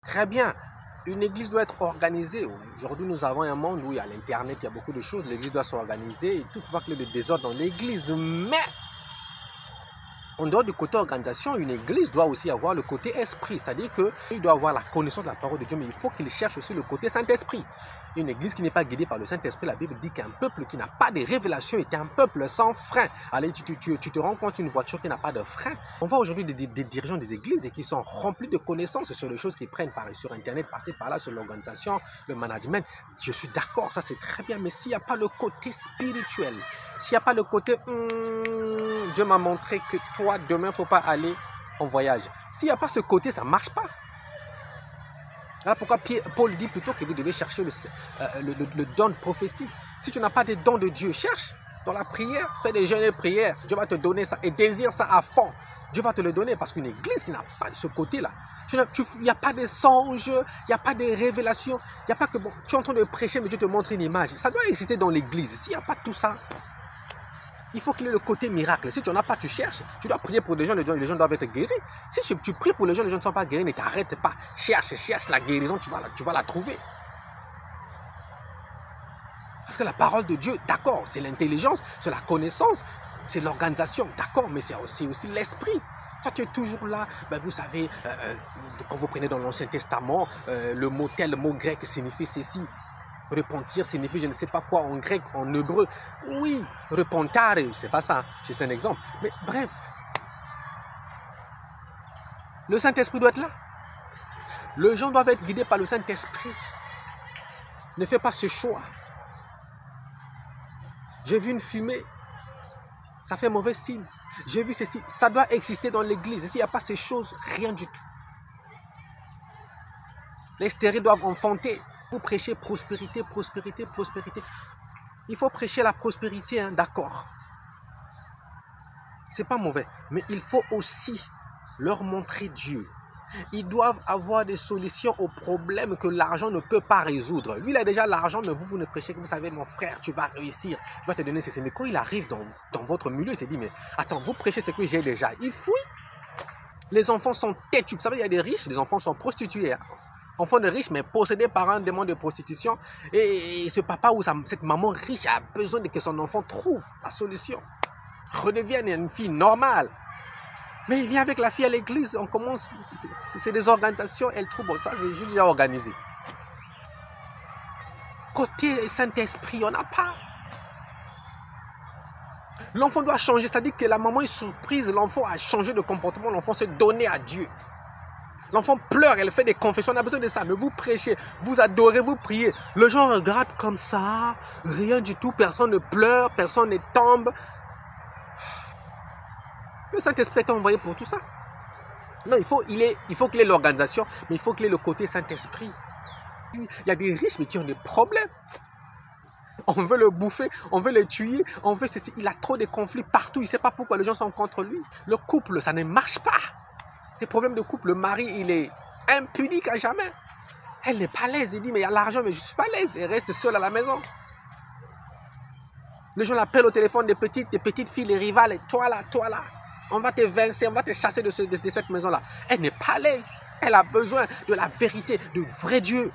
Très bien. Une église doit être organisée. Aujourd'hui, nous avons un monde où il y a l'Internet, il y a beaucoup de choses. L'église doit s'organiser et tout ne va pas que le désordre dans l'église. Mais, en dehors du côté organisation, une église doit aussi avoir le côté esprit. C'est-à-dire qu'il doit avoir la connaissance de la parole de Dieu, mais il faut qu'il cherche aussi le côté Saint-Esprit. Une église qui n'est pas guidée par le Saint-Esprit, la Bible dit qu'un peuple qui n'a pas de révélation est un peuple sans frein. Allez, tu te rends compte d'une voiture qui n'a pas de frein. On voit aujourd'hui des dirigeants des églises et qui sont remplis de connaissances sur les choses qu'ils prennent sur Internet, passer par là, sur l'organisation, le management. Je suis d'accord, ça c'est très bien, mais s'il n'y a pas le côté spirituel, s'il n'y a pas le côté Dieu m'a montré que toi, demain, il ne faut pas aller en voyage. S'il n'y a pas ce côté, ça ne marche pas. Voilà pourquoi Paul dit plutôt que vous devez chercher le don de prophétie. Si tu n'as pas de don de Dieu, cherche dans la prière, fais des jeûnes et prières. Dieu va te donner ça et désire ça à fond. Dieu va te le donner parce qu'une église qui n'a pas de ce côté-là, il n'y a pas de songe, il n'y a pas de révélation, il n'y a pas que bon, tu es en train de prêcher mais Dieu te montre une image. Ça doit exister dans l'église. S'il n'y a pas tout ça, il faut qu'il y ait le côté miracle. Si tu n'en as pas, tu cherches. Tu dois prier pour les gens doivent être guéris. Si tu pries pour les gens ne sont pas guéris, ne t'arrête pas. Cherche la guérison, tu vas la trouver. Parce que la parole de Dieu, d'accord, c'est l'intelligence, c'est la connaissance, c'est l'organisation, d'accord, mais c'est aussi l'esprit. Toi, tu es toujours là, ben, vous savez, quand vous prenez dans l'Ancien Testament, le mot tel, le mot grec signifie ceci. Repentir signifie je ne sais pas quoi en grec, en hébreu. Oui, repentare, c'est pas ça, c'est un exemple. Mais bref, le Saint-Esprit doit être là. Les gens doivent être guidés par le Saint-Esprit. Ne fais pas ce choix. J'ai vu une fumée, ça fait mauvais signe. J'ai vu ceci, ça doit exister dans l'église. S'il n'y a pas ces choses, rien du tout. Les stériles doivent enfanter. Vous prêchez prospérité, prospérité, prospérité. Il faut prêcher la prospérité, hein, d'accord. C'est pas mauvais. Mais il faut aussi leur montrer Dieu. Ils doivent avoir des solutions aux problèmes que l'argent ne peut pas résoudre. Lui, il a déjà l'argent, mais vous ne prêchez que vous savez, mon frère, tu vas réussir. Je vais te donner ceci. Mais quand il arrive dans votre milieu, il se dit, mais attends, vous prêchez ce que j'ai déjà. Il fouille. Les enfants sont têtus. Vous savez, il y a des riches, les enfants sont prostitués. Hein. Enfant de riche, mais possédé par un démon de prostitution. Et ce papa ou cette maman riche a besoin que son enfant trouve la solution. Redevienne une fille normale. Mais il vient avec la fille à l'église, on commence, c'est des organisations, elle trouve, bon, ça c'est juste déjà organisé. Côté Saint-Esprit, on n'a pas. L'enfant doit changer, c'est-à-dire que la maman est surprise, l'enfant a changé de comportement, l'enfant s'est donné à Dieu. L'enfant pleure, elle fait des confessions, on a besoin de ça. Mais vous prêchez, vous adorez, vous priez. Le gens regarde comme ça, rien du tout, personne ne pleure, personne ne tombe. Le Saint-Esprit est envoyé pour tout ça. Non, il faut qu'il ait l'organisation, mais il faut qu'il ait le côté Saint-Esprit. Il y a des riches, mais qui ont des problèmes. On veut le bouffer, on veut le tuer, on veut ceci. Il a trop de conflits partout, il ne sait pas pourquoi les gens sont contre lui. Le couple, ça ne marche pas. Ces problèmes de couple, le mari, il est impudique à jamais. Elle n'est pas à l'aise. Il dit, mais il y a l'argent, mais je ne suis pas à l'aise. Elle reste seule à la maison. Les gens l'appellent au téléphone, des petites filles, les rivales. Et toi là, on va te vincer, on va te chasser de cette maison-là. Elle n'est pas à l'aise. Elle a besoin de la vérité, du vrai Dieu.